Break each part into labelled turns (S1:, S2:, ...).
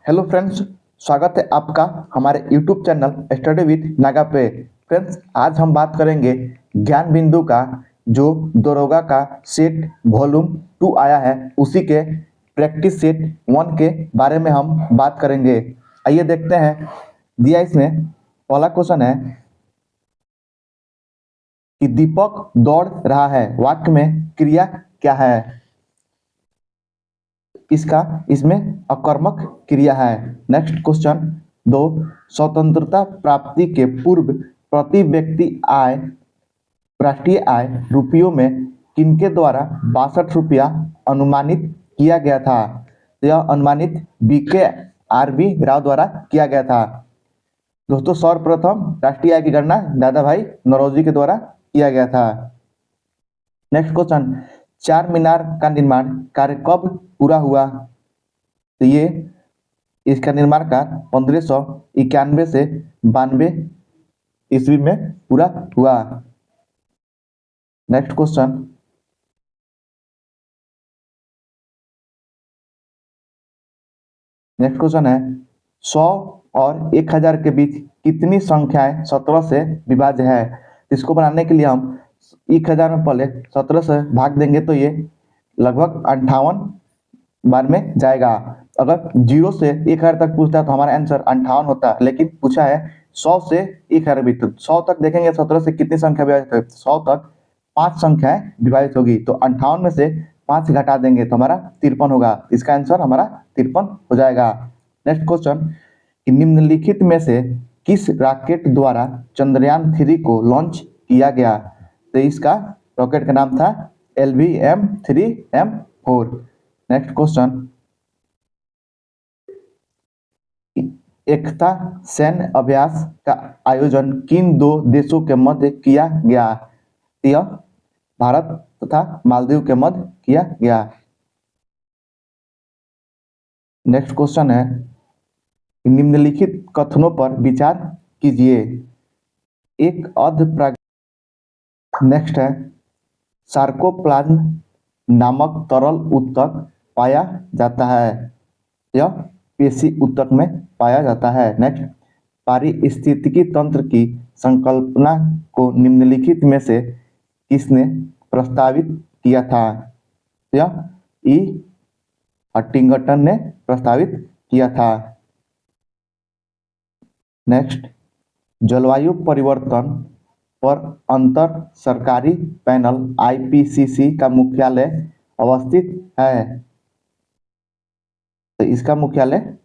S1: Hello friends, स्वागत है आपका हमारे YouTube channel study with Naga पे। फ्रेंड्स, आज हम बात करेंगे ज्ञान बिंदु का जो दरोगा का सेट वॉल्यूम 2 आया है, उसी के प्रैक्टिस सेट 1 के बारे में हम बात करेंगे। आइए देखते हैं। दिया इसमें पहला क्वेश्चन है कि दीपक दौड़ रहा है, वाक्य में क्रिया क्या है। इसमें अकर्मक क्रिया है। नेक्स्ट क्वेश्चन 2, स्वतंत्रता प्राप्ति के पूर्व प्रति व्यक्ति आय, राष्ट्रीय आय रुपयों में किनके द्वारा 62 रुपया अनुमानित किया गया था। तो यह अनुमानित BKRB राव द्वारा किया गया था। दोस्तों, सर्वप्रथम राष्ट्रीय आय की गणना दादा भाई नौरोजी के द्वारा किया गया था। नेक्स्ट क्वेश्चन, चार मीनार का निर्माण कार्य कब पूरा हुआ। तो ये इसका निर्माण कार्य 1591 से 92 ईस्वी में पूरा हुआ। नेक्स्ट क्वेश्चन, है 100 और 1000 के बीच कितनी संख्याएं 17 से विभाज्य है। इसको बनाने के लिए हम 1000 में पहले 17 से भाग देंगे तो ये लगभग 58 बार में जाएगा। अगर 0 से 1000 तक पूछता है तो हमारा आंसर 58 होता है, लेकिन पूछा है 100 से 1000 बीच, 100 तक देखेंगे 17 से कितनी संख्या विभाजित है। 100 तक 5 संख्याएं विभाजित होगी, तो 58 में से 5 घटा देंगे तो हमारा 53 होगा। इसका आंसर हमारा 53 हो जाएगा। नेक्स्ट क्वेश्चन, निम्नलिखित में से किस रॉकेट द्वारा चंद्रयान 3 को लॉन्च किया गया। तो इसका रॉकेट का नाम था LVM-3M4। नेक्स्ट क्वेश्चन, एकता सैन्य अभ्यास का आयोजन किन दो देशों के मध्य किया गया। यह भारत तथा मालदीव के मध्य किया गया। नेक्स्ट क्वेश्चन है, निम्नलिखित कथनों पर विचार कीजिए। एक नेक्स्ट है, सार्कोप्लाज्म नामक तरल ऊतक पाया जाता है। यह पेशी ऊतक में पाया जाता है। नेक्स्ट, पारिस्थितिकी तंत्र की संकल्पना को निम्नलिखित में से किसने प्रस्तावित किया था। यह ई हंटिंगटन ने प्रस्तावित किया था। नेक्स्ट, जलवायु परिवर्तन पर अंतर सरकारी पैनल IPCC का मुख्यालय अवस्थित है। तो इसका मुख्यालय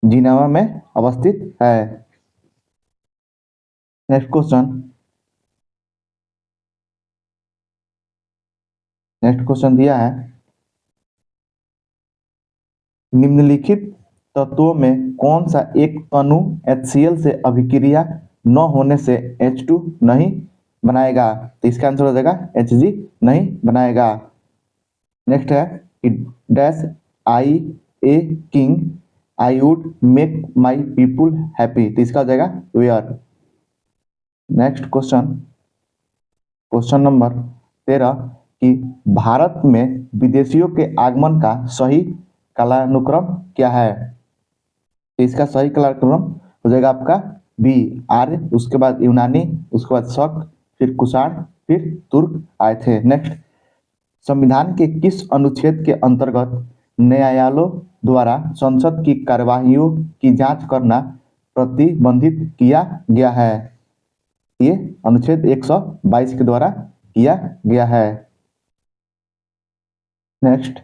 S1: जिनेवा में अवस्थित है। नेक्स्ट क्वेश्चन दिया है, निम्नलिखित तत्वों में कौन सा एक अणु HCl से अभिक्रिया न होने से H2 नहीं बनाएगा। तो इसका आंसर हो जाएगा Hg नहीं बनाएगा। नेक्स्ट है, dash I a king I would make my people happy. तो इसका हो जाएगा वेयर। नेक्स्ट क्वेश्चन नंबर 13 कि भारत में विदेशियों के आगमन का सही कालानुक्रम क्या है। तो इसका सही कालानुक्रम हो जाएगा आपका बी, आर्य, उसके बाद यूनानी, उसके बाद शक, फिर कुषाण, फिर तुर्क आए थे। नेक्स्ट, संविधान के किस अनुच्छेद के अंतर्गत न्यायालयों द्वारा संसद की कार्यवाहियों की जांच करना प्रतिबंधित किया गया है। ये अनुच्छेद 122 के द्वारा किया गया है। नेक्स्ट,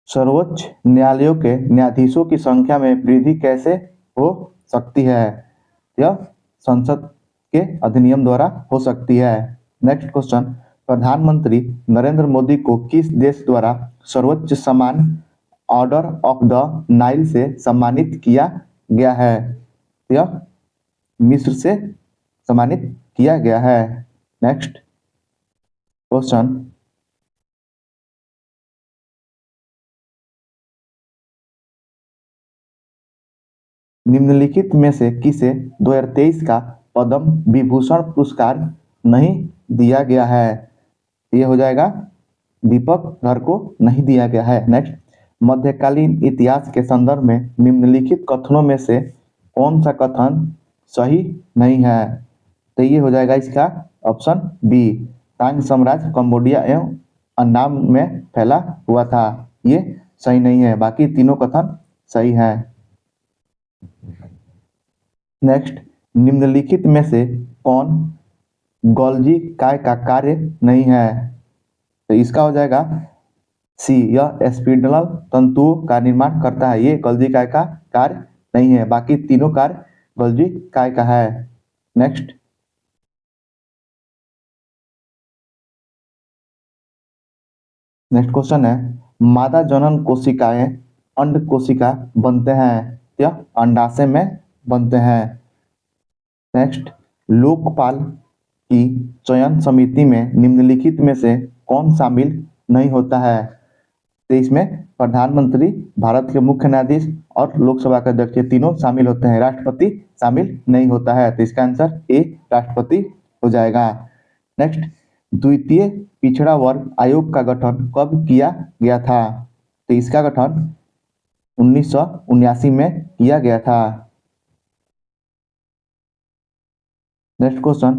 S1: सर्वोच्च न्यायालयों के न्यायाधीशों की संख्या में वृद्धि कैसे हो सकती है। यह संसद के अधिनियम द्वारा हो सकती है। नेक्स्ट क्वेश्चन, प्रधानमंत्री नरेंद्र मोदी को किस देश द्वारा सर्वोच्च सम्मान ऑर्डर ऑफ द नाइल से सम्मानित किया गया है। यह मिस्र से सम्मानित किया गया है। नेक्स्ट क्वेश्चन, निम्नलिखित में से किसे 2023 का पद्म विभूषण पुरस्कार नहीं दिया गया है। यह हो जाएगा दीपक घर को नहीं दिया गया है। नेक्स्ट, मध्यकालीन इतिहास के संदर्भ में निम्नलिखित कथनों में से कौन सा कथन सही नहीं है? तो ये हो जाएगा इसका ऑप्शन बी, तांग साम्राज्य कंबोडिया एवं अन्नाम में फैला हुआ था। ये सही नहीं है, बाकी तीनों कथन सही है। नेक्स्ट, निम्नलिखित में से कौन गोल्जी काय का कार्य नहीं है? तो इसका हो जाएगा सी, यह स्पिंडल तंतुओं का निर्माण करता है। ये गोल्जी काय का कार्य नहीं है, बाकी तीनों कार्य गोल्जी काय का है। नेक्स्ट क्वेश्चन है, मादा जनन कोशिकाएं अंड कोशिका बनते हैं या अंडाशय में बनते हैं? नेक्स्ट, लोकपाल की चयन समिति में निम्नलिखित में से कौन शामिल नहीं होता है? तो इसमें प्रधानमंत्री, भारत के मुख्य न्यायाधीश और लोकसभा के अध्यक्ष, ये तीनों शामिल होते हैं। राष्ट्रपति शामिल नहीं होता है, तो इसका आंसर ए, राष्ट्रपति हो जाएगा। नेक्स्ट, द्वितीय पिछड़ा वर्ग आयोग का गठन कब किया गया था? तो इसका गठन 1979 में किया गया था। नेक्स्ट क्वेश्चन,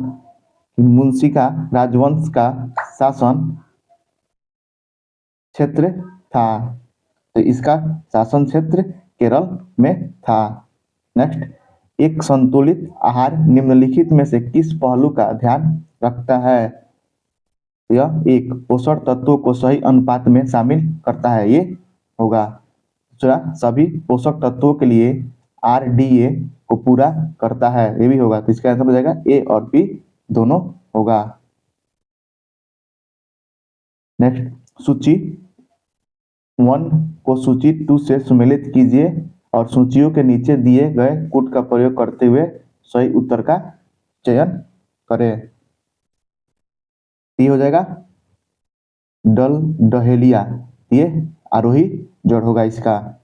S1: मुंशिका राजवंश का शासन क्षेत्र था? तो इसका शासन क्षेत्र केरल में था। नेक्स्ट, एक संतुलित आहार निम्नलिखित में से किस पहलू का ध्यान रखता है? यह एक पोषण तत्वों को सही अनुपात में शामिल करता है, ये होगा। दूसरा, सभी पोषक तत्वों के लिए RDA को पूरा करता है, ये भी होगा। तो इसका आंसर हो जाएगा ए और बी दोनों होगा। नेक्स्ट, सूची 1 को सूची 2 से सम्मिलित कीजिए और सूचियों के नीचे दिए गए कूट का प्रयोग करते हुए सही उत्तर का चयन करें। ये हो जाएगा डल डहेलिया, ये आरोही जड़ होगा इसका।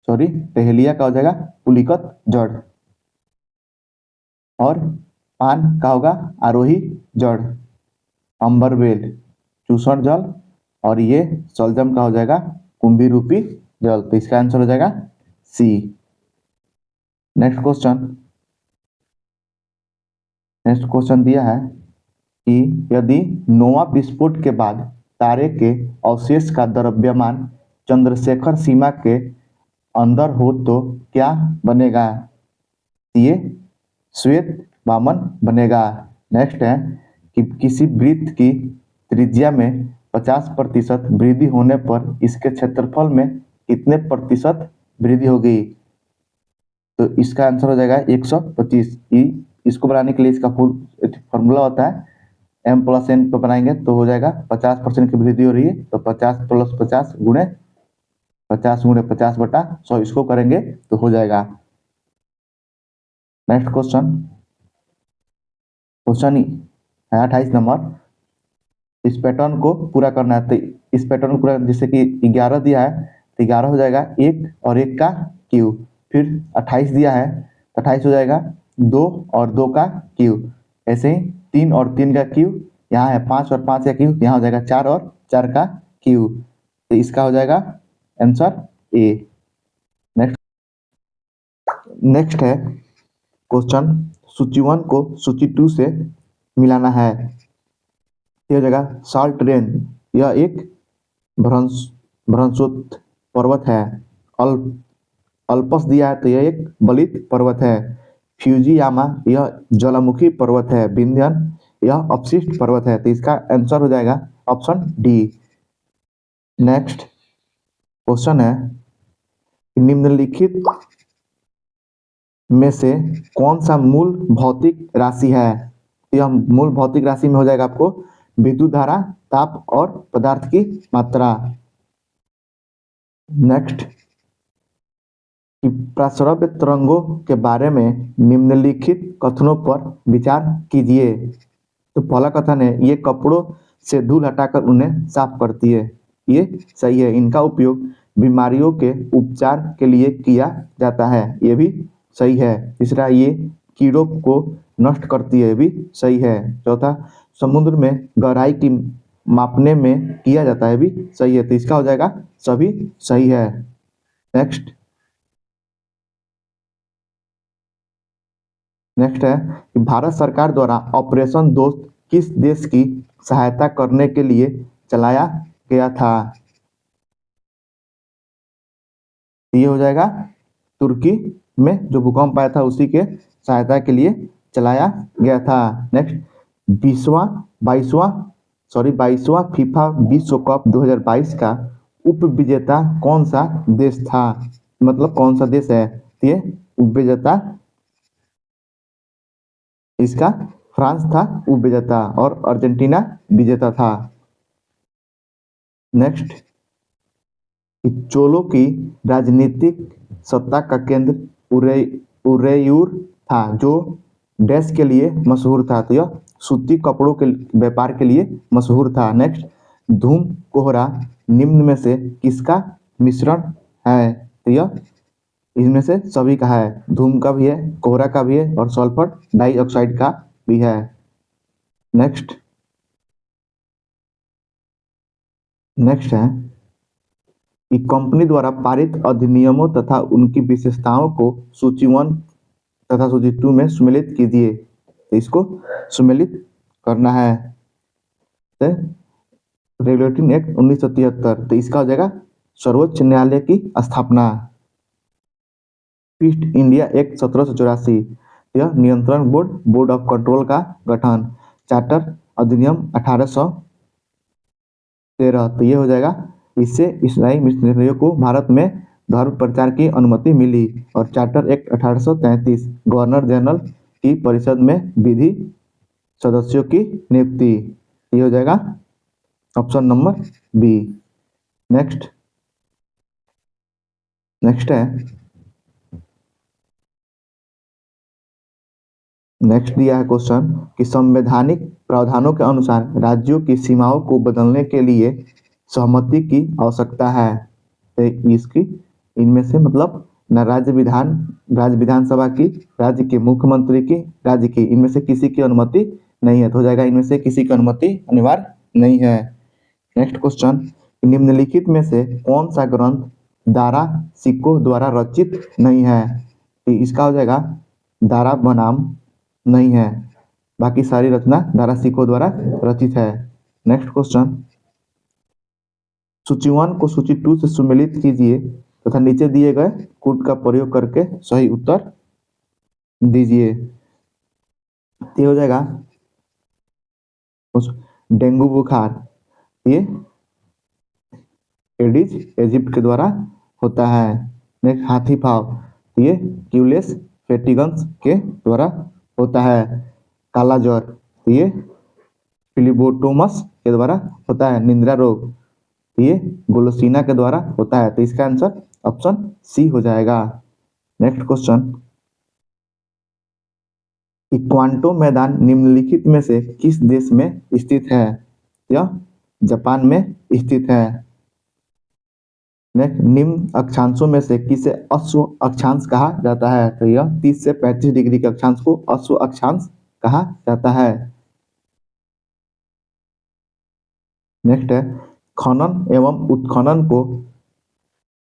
S1: सॉरी, डहेलिया का हो जाएगा पुलिकत जड़, और पान का होगा आरोही जड़। अंबरवेल चूषण जल, और ये सलजम का हो जाएगा कुंभी रूपी जल। तो इसका आंसर हो जाएगा सी। नेक्स्ट क्वेश्चन दिया है कि यदि नोवा विस्फोट के बाद तारे के अवशेष का द्रव्यमान चंद्रशेखर सीमा के अंदर हो तो क्या बनेगा? ये श्वेत वामन बनेगा। नेक्स्ट है कि किसी वृत्त की त्रिज्या में 50% वृद्धि होने पर इसके क्षेत्रफल में कितने प्रतिशत वृद्धि होगी? तो इसका आंसर हो जाएगा 125। इसको बनाने के लिए इसका फॉर्मूला होता है m+n को बनाएंगे तो हो जाएगा 50% की वृद्धि हो रही है, तो 50 + 50 गुणे 50 गुणे 50/100 इसको करेंगे तो हो जाएगा। नेक्स्ट क्वेश्चन है 28 नंबर। इस पैटर्न को पूरा करना है, तो इस पैटर्न को पूरा, जैसे कि 11 दिया है तो 11 हो जाएगा 1 और 1 का क्यूब, फिर 28 दिया है तो 28 हो जाएगा 2 और 2 का क्यूब, ऐसे ही 3 और 3 का क्यूब, यहाँ है 5 और 5 का क्यूब, यहाँ हो जाएगा 4 और 4 का क्यूब। तो इसका हो जाएगा आंसर ए। नेक्स्ट है क्वेश्चन, सूची 1 को सूची 2 से मिलाना है। यह हो जाएगा साल्ट रेंज, यह एक भ्रंशोत्थ पर्वत है। अल्पस दिया है तो यह एक बलित पर्वत है। फ्यूजियामा यह ज्वालामुखी पर्वत है। विंध्यन यह अपशिष्ट पर्वत है। तो इसका आंसर हो जाएगा ऑप्शन डी। नेक्स्ट क्वेश्चन है, निम्नलिखित में से कौन सा मूल भौतिक राशि है? यह मूल भौतिक राशि में हो जाएगा आपको विद्युत धारा, ताप और पदार्थ की मात्रा। नेक्स्ट, प्राश्रव्य तरंगों के बारे में निम्नलिखित कथनों पर विचार कीजिए। तो पहला कथन है, ये कपड़ों से धूल हटाकर उन्हें साफ करती है, ये सही है। इनका उपयोग बीमारियों के उपचार के लिए किया जाता है, ये भी सही है। तीसरा, ये कीड़ों को नष्ट करती है, ये भी सही है। चौथा, समुद्र में गहराई की मापने में किया जाता है, भी सही है। तो इसका हो जाएगा सभी सही है। नेक्स्ट नेक्स्ट है कि भारत सरकार द्वारा ऑपरेशन दोस्त किस देश की सहायता करने के लिए चलाया गया था? ये हो जाएगा तुर्की में जो भूकंप आया था उसी के सहायता के लिए चलाया गया था। नेक्स्ट, बीसवां बाईसवां बाईसवां फीफा विश्व कप 2022 का उप विजेता कौन सा देश था? मतलब कौन सा देश है? तो ये उप विजेता इसका फ्रांस था उप विजेता और अर्जेंटीना विजेता था। नेक्स्ट, चोलों की राजनीतिक सत्ता का केंद्र उरेयूर था जो डैश के लिए मशहूर था? तो यह सूती कपड़ों के व्यापार के लिए मशहूर था। नेक्स्ट, धूम कोहरा निम्न में से किसका मिश्रण है? तो यह इनमें से सभी का है। धूम का भी है, कोहरा का भी है और सल्फर डाइऑक्साइड का भी है। नेक्स्ट नेक्स्ट है कि कंपनी द्वारा पारित अधिनियमों तथा उनकी विशेषताओं को सूची 1 तथा सूची 2 में सम्मिलित कीजिए। तो इसको सम्मिलित करना है। रेगुलेटिंग एक्ट 1973, तो इसका हो जाएगा सर्वोच्च न्यायालय की स्थापना। ईस्ट इंडिया एक्ट 1784, यह नियंत्रण बोर्ड ऑफ कंट्रोल का गठन। चार्टर अधिनियम 1813, तो ये हो जाएगा इससे ईसाई मिशनरियों को भारत में धर्म प्रचार की अनुमति मिली। और चार्टर एक्ट 1833, गवर्नर जनरल की परिषद में विधि सदस्यों की नियुक्ति। ये हो जाएगा ऑप्शन नंबर बी। नेक्स्ट है नेक्स्ट दिया है क्वेश्चन कि संवैधानिक प्रावधानों के अनुसार राज्यों की सीमाओं को बदलने के लिए सहमति की आवश्यकता है। तो इसकी इनमें से मतलब न राज्य विधानसभा की, राज्य के मुख्यमंत्री की, राज्य की, इनमें से किसी की अनुमति नहीं है। तो हो जाएगा इनमें से किसी की अनुमति अनिवार्य नहीं है। नेक्स्ट क्वेश्चन, निम्नलिखित में से कौन सा ग्रंथ दारा सिक्को द्वारा रचित नहीं है? तो इसका हो जाएगा दारा बनाम नहीं है, बाकी सारी रचना दारा सिक्को द्वारा रचित है। नेक्स्ट क्वेश्चन, सूची 1 को सूची 2 से सम्मिलित कीजिए तथा नीचे दिए गए कूट का प्रयोग करके सही उत्तर दीजिए। ये हो जाएगा डेंगू बुखार, ये एडिज इजिप्ट के द्वारा होता है। नेक्स्ट, हाथी पांव, ये क्यूलेस फेटिगन्स के द्वारा होता है। काला ज्वर, ये फिलिबोटोमस के द्वारा होता है। निंद्रा रोग, ये गोलोसिना के द्वारा होता है। तो इसका आंसर ऑप्शन सी हो जाएगा। नेक्स्ट क्वेश्चन, क्वांटो मैदान निम्नलिखित में से किस देश में स्थित है? यह जापान में स्थित है। नेक्स्ट, निम्न अक्षांशों में से किसे अश्व अक्षांश कहा जाता है? तो यह 30 से 35 डिग्री के अक्षांश को अश्व अक्षांश कहा जाता है। नेक्स्ट है, खनन एवं उत्खनन को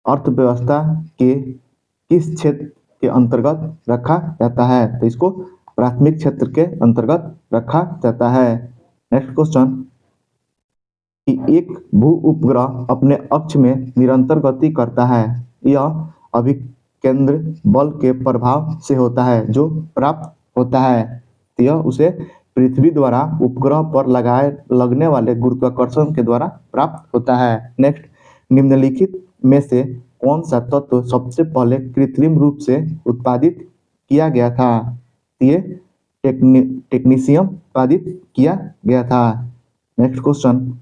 S1: अर्थव्यवस्था के किस क्षेत्र के अंतर्गत रखा जाता है? तो इसको प्राथमिक क्षेत्र के अंतर्गत रखा जाता है। नेक्स्ट क्वेश्चन, कि एक भू उपग्रह अपने अक्ष में निरंतर गति करता है, यह अभिकेंद्र बल के प्रभाव से होता है जो प्राप्त होता है। तो यह उसे पृथ्वी द्वारा उपग्रह पर लगने वाले गुरुत्वाकर्षण के द्वारा प्राप्त होता है। नेक्स्ट, निम्नलिखित में से कौन सा तत्व सबसे पहले कृत्रिम रूप से उत्पादित किया गया था? ये टेक्नीशियम उत्पादित किया गया था। नेक्स्ट क्वेश्चन,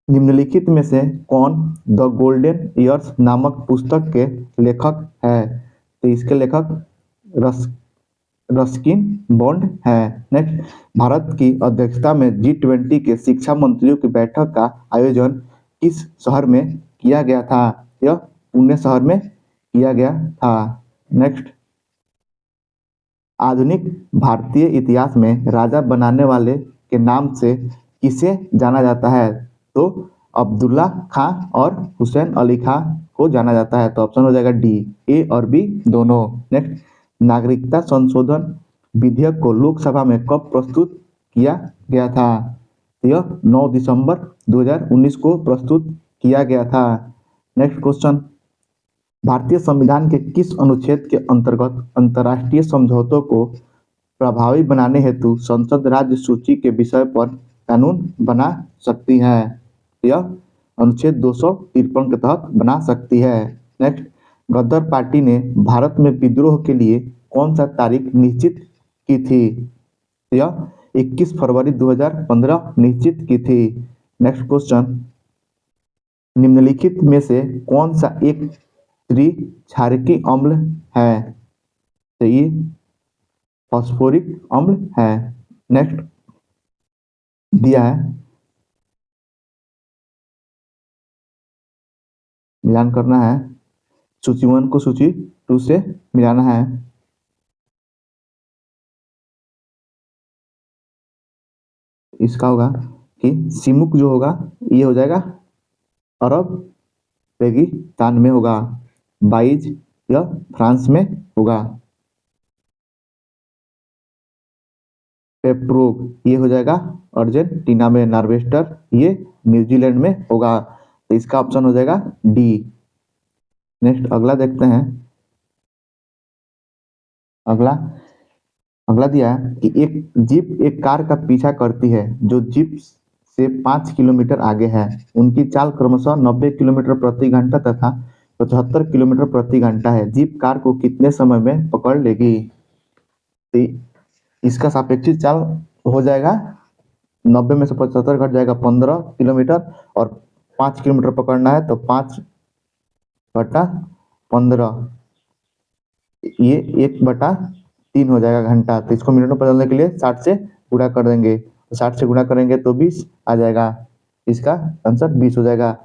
S1: निम्नलिखित में से कौन द गोल्डन ईयर्स नामक पुस्तक के लेखक है? तो इसके लेखक रस्किन बॉन्ड है। नेक्स्ट, भारत की अध्यक्षता में G20 के शिक्षा मंत्रियों की बैठक का आयोजन किस शहर में किया गया था? यह पुणे शहर में किया गया था। नेक्स्ट आधुनिक भारतीय इतिहास में राजा बनाने वाले के नाम से किसे जाना जाता है? तो अब्दुल्ला खां और हुसैन अली खां को जाना जाता है। तो ऑप्शन हो जाएगा डी, ए और बी दोनों। नेक्स्ट, नागरिकता संशोधन विधेयक को लोकसभा में कब प्रस्तुत किया गया था? तो यह 9 दिसंबर 2019 को प्रस्तुत किया गया था। नेक्स्ट क्वेश्चन, भारतीय संविधान के किस अनुच्छेद के अंतर्गत अंतर्राष्ट्रीय समझौतों को प्रभावी बनाने हेतु संसद राज्य सूची के विषय पर कानून बना सकती है? यह अनुच्छेद 253 के तहत बना सकती है। नेक्स्ट, गदर पार्टी ने भारत में विद्रोह के लिए कौन सा तारीख निश्चित की थी? यह 21 फरवरी 2015 निश्चित की थी। नेक्स्ट क्वेश्चन, निम्नलिखित में से कौन सा एक त्रिक्षारकीय अम्ल है? तो ये फास्फोरिक अम्ल है। नेक्स्ट दिया है, मिलान करना है, सूची 1 को सूची 2 से मिलाना है। इसका होगा कि सिमुक जो होगा ये हो जाएगा अरब रेगिस्तान में होगा, बाइज यह फ्रांस में होगा, पेप्रोग ये हो जाएगा अर्जेंटीना में, नार्वेस्टर ये न्यूजीलैंड में होगा। तो इसका ऑप्शन हो जाएगा डी। नेक्स्ट अगला देखते हैं। अगला अगला दिया है कि एक जीप एक कार का पीछा करती है जो जीप से 5 किलोमीटर आगे है। उनकी चाल क्रमशः 90 किलोमीटर प्रति घंटा तथा 75 किलोमीटर प्रति घंटा है। जीप कार को कितने समय में पकड़ लेगी? तो इसका सापेक्षिक चाल हो जाएगा 90 में से 75 घट जाएगा 15 किलोमीटर, और 5 किलोमीटर पकड़ना है तो 5 बटा 15 ये 1/3 हो जाएगा घंटा। तो इसको मिनट में बदलने के लिए 60 से गुणा कर देंगे, तो 60 से गुणा करेंगे तो 20 आ जाएगा। इसका आंसर 20 हो जाएगा।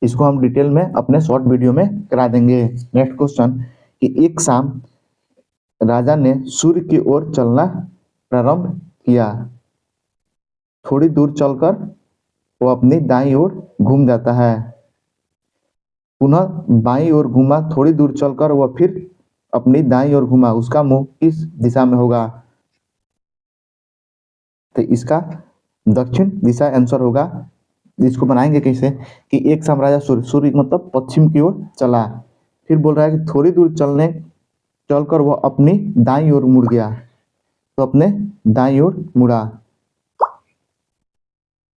S1: इसको हम डिटेल में अपने शॉर्ट वीडियो में करा देंगे। नेक्स्ट क्वेश्चन, कि एक शाम राजा ने सूर्य की ओर चलना प्रारंभ किया। थोड़ी दूर चलकर वो अपनी दाईं ओर घूम जाता है, पुनः बाईं ओर घूमा, थोड़ी दूर चलकर वह फिर अपनी दाईं ओर घूमा, उसका मुंह किस दिशा में होगा? तो इसका दक्षिण दिशा आंसर होगा। इसको बनाएंगे कैसे कि एक साम्राज्य सूर्य मतलब पश्चिम की ओर चला, फिर बोल रहा है कि थोड़ी दूर चलकर वह अपनी दाईं ओर मुड़ गया, तो अपने दाईं ओर मुड़ा,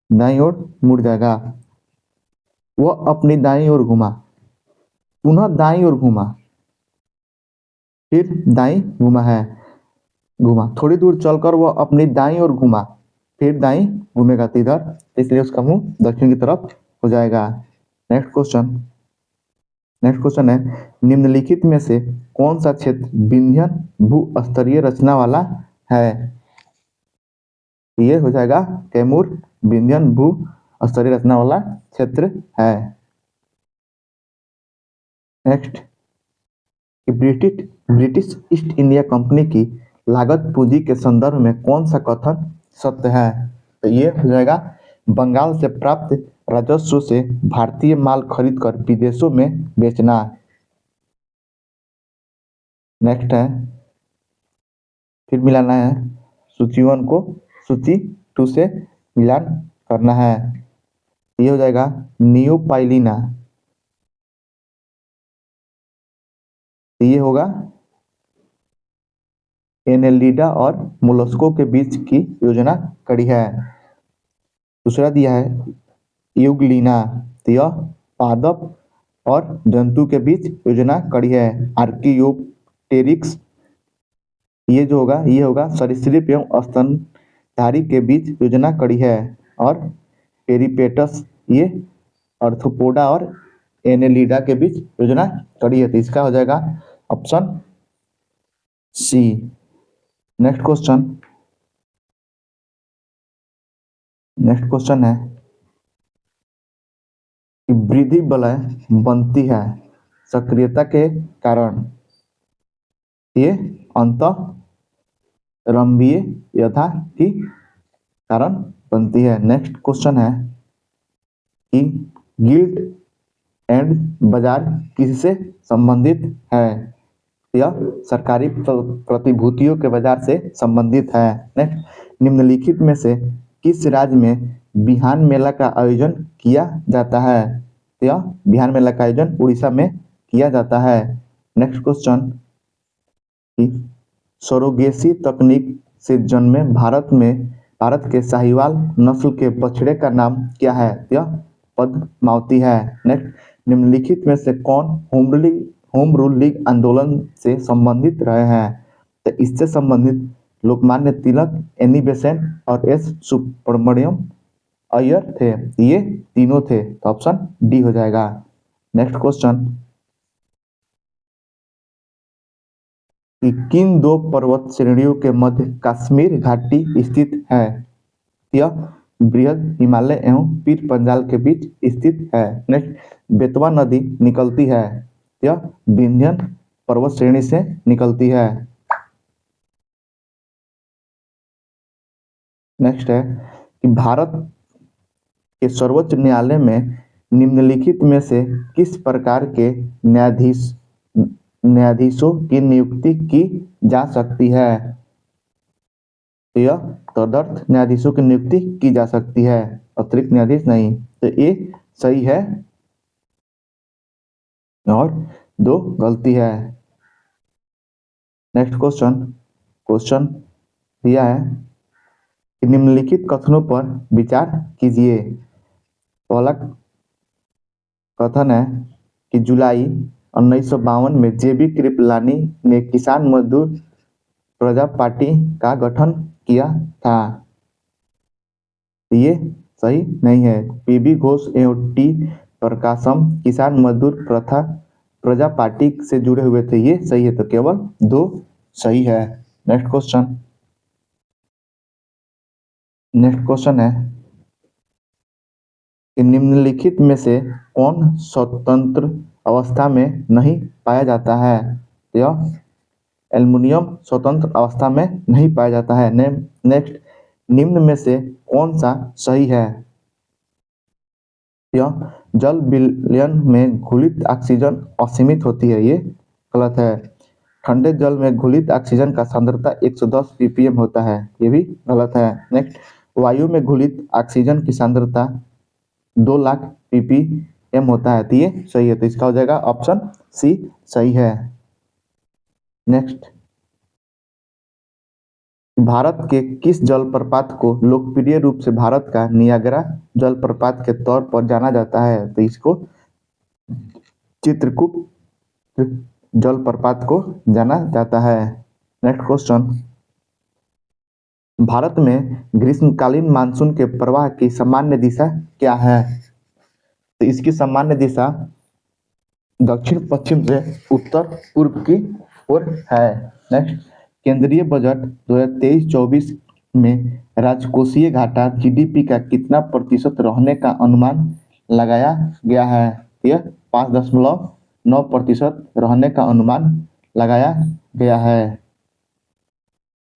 S1: दाईं ओर मुड़ जाएगा। वह अपनी दाईं ओर घूमा, पुनः दाईं ओर घूमा, फिर दाईं घूमा, थोड़ी दूर चलकर वह अपनी दाईं ओर घूमा, फिर दाईं घूमेगा तो इधर, इसलिए उसका मुंह दक्षिण की तरफ हो जाएगा। नेक्स्ट क्वेश्चन है, निम्नलिखित में से कौन सा क्षेत्र विंध्यन भू-स्तरीय रचना वाला है? ये हो जाएगा कैमूर विंध्यन भू-स्तरीय रचना वाला क्षेत्र है। Next, British east India company की लागत पूंजी के संदर्भ में कौन सा कथन सत्य है? तो ये हो जाएगा बंगाल से प्राप्त राजस्व से भारतीय माल खरीदकर विदेशों में बेचना। नेक्स्ट है, फिर मिलाना है, सूची 1 को सूची 2 से मिलान करना है। ये हो जाएगा नियोपाइलिना, ये होगा एनेलिडा और मोलस्को के बीच की योजना कड़ी है। दूसरा दिया है यूग्लिना, तो यह पादप और जंतु के बीच योजना कड़ी है। आर्कियोप्टेरिक्स, ये जो होगा ये होगा सरीसृप एवं स्तनधारी के बीच योजना कड़ी है। और पेरिपेटस ये अर्थोपोडा और एनेलिडा के बीच योजना कड़ी है। तो इसका हो जाएगा ऑप्शन सी। नेक्स्ट क्वेश्चन है कि वृद्धि वलय बनती है सक्रियता के कारण, ये अंत रंभीय यथा की कारण बनती है। नेक्स्ट क्वेश्चन है कि गिल्ड एंड बाजार किससे संबंधित है? यह सरकारी प्रतिभूतियों के बाजार से संबंधित है। नेक्स्ट, निम्नलिखित में से किस राज्य में बिहान मेला का आयोजन किया जाता है? यह बिहान मेला का आयोजन उड़ीसा में किया जाता है। नेक्स्ट क्वेश्चन, सरोगेसी तकनीक से जन्मे भारत के साहिवाल नस्ल के बछड़े का नाम क्या है? यह पद्मावती है। नेक्स्ट, निम्नलिखित में से कौन होम रूल लीग आंदोलन से संबंधित रहे हैं? तो इससे संबंधित लोकमान्य तिलक, एनी बेसेंट और एस सुब्रमण्यम अय्यर थे। ये तीनों थे, तो ऑप्शन डी हो जाएगा। नेक्स्ट क्वेश्चन, कि किन दो पर्वत श्रेणियों के मध्य कश्मीर घाटी स्थित है? यह बृहद हिमालय एवं पीर पंजाल के बीच स्थित है। नेक्स्ट, बेतवा नदी निकलती है, यह विंध्य पर्वत श्रेणी से निकलती है। नेक्स्ट है कि भारत के सर्वोच्च न्यायालय में निम्नलिखित में से किस प्रकार के न्यायाधीशों की नियुक्ति की जा सकती है? यह तदर्थ न्यायाधीशों की नियुक्ति की जा सकती है, अतिरिक्त न्यायाधीश नहीं। तो ये सही है और दो गलती है। नेक्स्ट क्वेश्चन दिया है कि निम्नलिखित कथनों पर विचार कीजिए। पहला कथन है कि जुलाई 1952 में जेबी कृपलानी ने किसान मजदूर प्रजा पार्टी का गठन किया था। ये सही नहीं है। पीबी घोष एवं टी प्रकाशम किसान मजदूर प्रजा पार्टी से जुड़े हुए थे। ये सही है, तो केवल दो सही है। नेक्स्ट क्वेश्चन है कि निम्नलिखित में से कौन स्वतंत्र अवस्था में नहीं पाया जाता है? यह एल्युमिनियम स्वतंत्र अवस्था में नहीं पाया जाता है। नेक्स्ट, निम्न में से कौन सा सही है? यह जल विलयन में घुलित ऑक्सीजन असीमित होती है। ये गलत है। ठंडे जल में घुलित ऑक्सीजन का सांद्रता 110 ppm होता है। ये भी गलत है। नेक्स्ट, वायु में घुलित ऑक्सीजन की सांद्रता 2 लाख ppm होता है। तो ये सही है, तो इसका हो जाएगा ऑप्शन सी सही है। नेक्स्ट, भारत के किस जलप्रपात को लोकप्रिय रूप से भारत का नियाग्रा जलप्रपात के तौर पर जाना जाता है? तो इसको चित्रकूट जलप्रपात को जाना जाता है। नेक्स्ट क्वेश्चन, भारत में ग्रीष्मकालीन मानसून के प्रवाह की सामान्य दिशा क्या है? तो इसकी सामान्य दिशा दक्षिण पश्चिम से उत्तर पूर्व की ओर है। नेक्स्ट, केंद्रीय बजट 2023-24 में राजकोषीय घाटा जीडीपी का कितना प्रतिशत रहने का अनुमान लगाया गया है? यह 5.9% रहने का अनुमान लगाया गया है।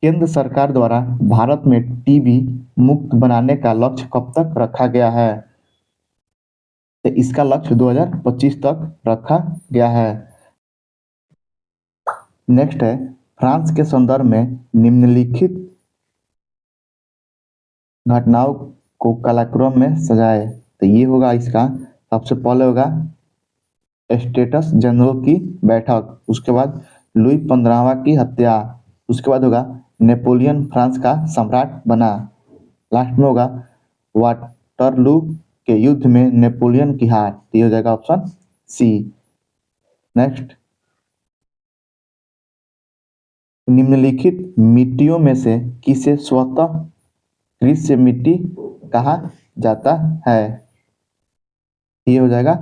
S1: केंद्र सरकार द्वारा भारत में टीबी मुक्त बनाने का लक्ष्य कब तक रखा गया है? तो इसका लक्ष्य 2025 तक रखा गया है। नेक्स्ट है, फ्रांस के संदर्भ में निम्नलिखित घटनाओं को कालक्रम में सजाए। तो ये होगा इसका, सबसे पहले होगा स्टेटस जनरल की बैठक, उसके बाद लुई 15वां की हत्या, उसके बाद होगा नेपोलियन फ्रांस का सम्राट बना, लास्ट में होगा वाटरलू के युद्ध में नेपोलियन की हार। ये हो जाएगा ऑप्शन सी। नेक्स्ट, निम्नलिखित मिट्टियों में से किसे स्वतः कृष्य मिट्टी कहा जाता है? ये हो जाएगा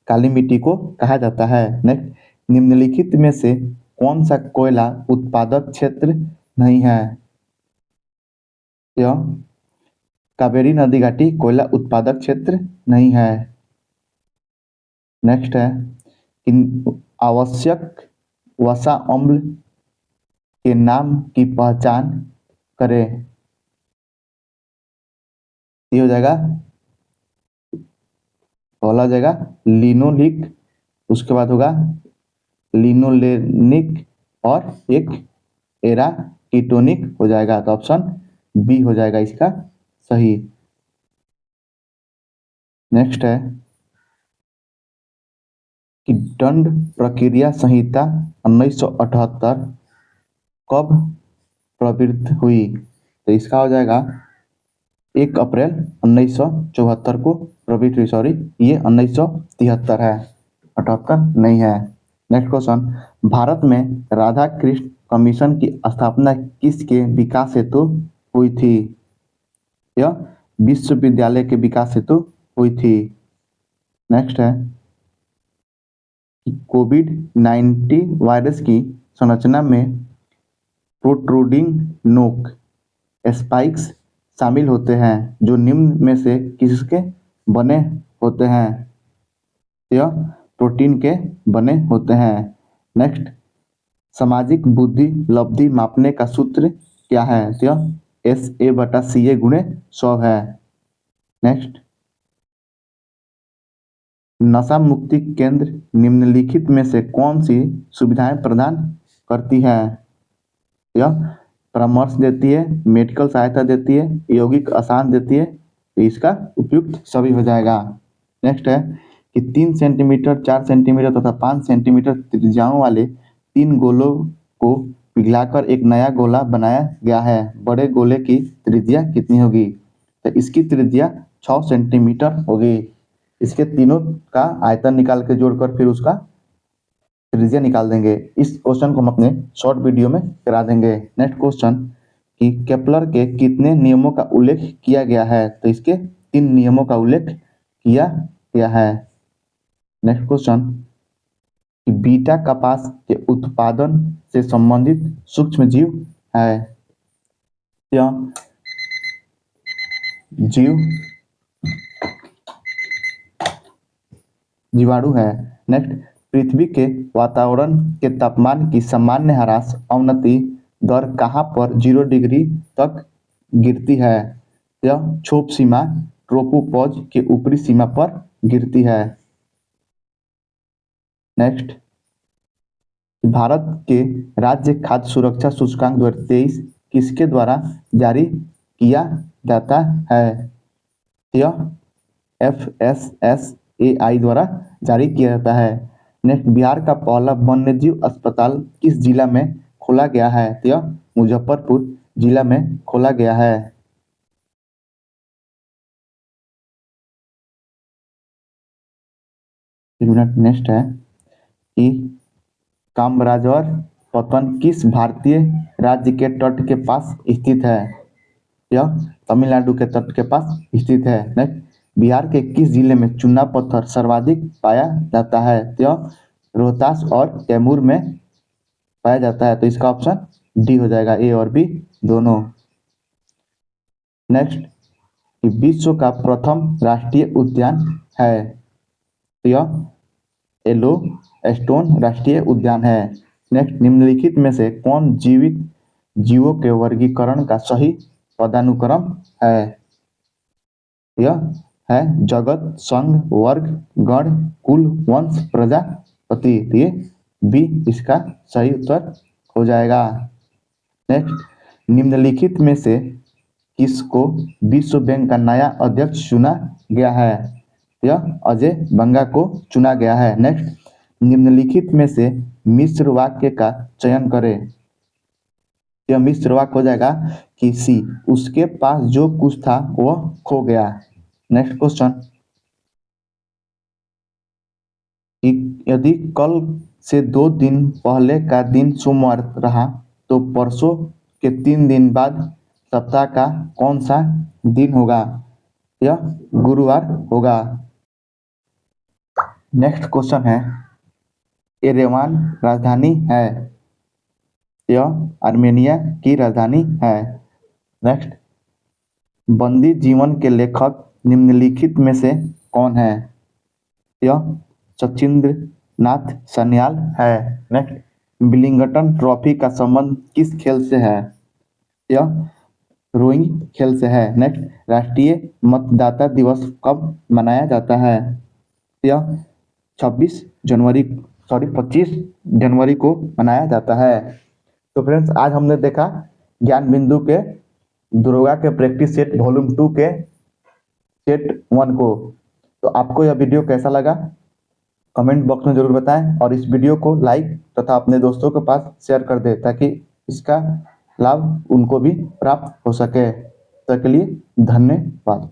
S1: काली मिट्टी को कहा जाता है। नेक्स्ट, निम्नलिखित में से कौन सा कोयला उत्पादक क्षेत्र नहीं है? यह कावेरी नदी घाटी कोयला उत्पादक क्षेत्र नहीं है। नेक्स्ट है कि आवश्यक वसा अम्ल के नाम की पहचान करें। ये हो जाएगा, पहला हो जाएगा लिनोलिक, उसके बाद होगा लिनोलेनिक और एक एराकीटोनिक हो जाएगा। तो ऑप्शन बी हो जाएगा इसका सही। नेक्स्ट है कि दंड प्रक्रिया संहिता 1978 कब प्रवृत्त हुई? तो इसका हो जाएगा 1 अप्रैल 1974 को प्रवृत्त हुई। सॉरी, ये 1973 है, 78 नहीं है। नेक्स्ट क्वेश्चन, भारत में राधा कृष्ण कमीशन की स्थापना किसके विकास हेतु हुई थी? यह विश्वविद्यालय के विकास हेतु हुई थी। नेक्स्ट है कोविड-19 वायरस की संरचना में प्रोट्रूडिंग नोक स्पाइक्स शामिल होते हैं जो निम्न में से किसके बने होते हैं? यह प्रोटीन के बने होते हैं। नेक्स्ट, सामाजिक बुद्धि लब्धि मापने का सूत्र क्या है? तो यह SA/CA गुणे 100 है। नेक्स्ट, नशा मुक्ति केंद्र निम्नलिखित में से कौन सी सुविधाएं प्रदान करती है? यह परामर्श देती है, मेडिकल सहायता देती है, यौगिक आसान देती है। तो इसका उपयुक्त सभी हो जाएगा। नेक्स्ट है कि 3 सेंटीमीटर, 4 सेंटीमीटर तथा 5 सेंटीमीटर त्रिज्याओं वाले 3 गोलों को पिघलाकर एक नया गोला बनाया गया है। बड़े गोले की त्रिज्या कितनी होगी? तो इसकी त्रिज्या 6 सेंटीमीटर होगी। इसके तीनों का आयतन निकाल के जोड़कर फिर उसका त्रिज्या निकाल देंगे। इस क्वेश्चन को हम अपने शॉर्ट वीडियो में करा देंगे। नेक्स्ट क्वेश्चन कि केपलर के कितने नियमों का उल्लेख किया गया है? तो इसके 3 नियमों का उल्लेख किया गया है। नेक्स्ट क्वेश्चन कि बीटा कपास के उत्पादन से संबंधित सूक्ष्म जीव है? यह जीवाणु है। नेक्स्ट, पृथ्वी के वातावरण के तापमान की सामान्य ह्रास अवनति दर कहाँ पर 0 डिग्री तक गिरती है? यह क्षोभ सीमा ट्रोपोपॉज के ऊपरी सीमा पर गिरती है। नेक्स्ट, भारत के राज्य खाद्य सुरक्षा सूचकांक 2023 किसके द्वारा जारी किया जाता है? यह FSSAI द्वारा जारी किया जाता है। नेक्स्ट, बिहार का पहला वन्यजीव अस्पताल किस जिला में खोला गया है? तो यह मुजफ्फरपुर जिला में खोला गया है। नेक्स्ट है कि कामराजर पतन किस भारतीय राज्य के तट के पास स्थित है? यह तमिलनाडु के तट के पास स्थित है। नेक्स्ट, बिहार के किस जिले में चूना पत्थर सर्वाधिक पाया जाता है? तो यह रोहतास और कैमूर में पाया जाता है। तो इसका ऑप्शन डी हो जाएगा, ए और बी दोनों। नेक्स्ट, विश्व का प्रथम राष्ट्रीय उद्यान है? तो यह येलोस्टोन राष्ट्रीय उद्यान है। नेक्स्ट, निम्नलिखित में से कौन जीवित जीवों के वर्गीकरण का सही पदानुक्रम है? यह है जगत, संघ, वर्ग, गण, कुल, वंश, प्रजापति। ये बी इसका सही उत्तर हो जाएगा। नेक्स्ट, निम्नलिखित में से किसको विश्व बैंक का नया अध्यक्ष चुना गया है? यह अजय बंगा को चुना गया है। नेक्स्ट, निम्नलिखित में से मिश्र वाक्य का चयन करें। यह मिश्र वाक्य हो जाएगा कि सी, उसके पास जो कुछ था वह खो गया। नेक्स्ट क्वेश्चन, यदि कल से 2 दिन पहले का दिन सोमवार रहा तो परसों के 3 दिन बाद सप्ताह का कौन सा दिन होगा? यह गुरुवार होगा। नेक्स्ट क्वेश्चन है, येरेवान राजधानी है? यह आर्मेनिया की राजधानी है। नेक्स्ट, बंदी जीवन के लेखक निम्नलिखित में से कौन है? यह सचिंद्र नाथ सान्याल है। नेक्स्ट, विलिंगटन ट्रॉफी का संबंध किस खेल से है? यह रोइंग खेल से है। नेक्स्ट, राष्ट्रीय मतदाता दिवस कब मनाया जाता है? यह 25 जनवरी को मनाया जाता है। तो फ्रेंड्स, आज हमने देखा ज्ञान बिंदु के दुर्गा के प्रैक्टिस सेट वॉल्यूम 2 के सेट 1 को। तो आपको यह वीडियो कैसा लगा कमेंट बॉक्स में जरूर बताएं और इस वीडियो को लाइक तथा अपने दोस्तों के पास शेयर कर दें ताकि इसका लाभ उनको भी प्राप्त हो सके। तो के लिए धन्यवाद।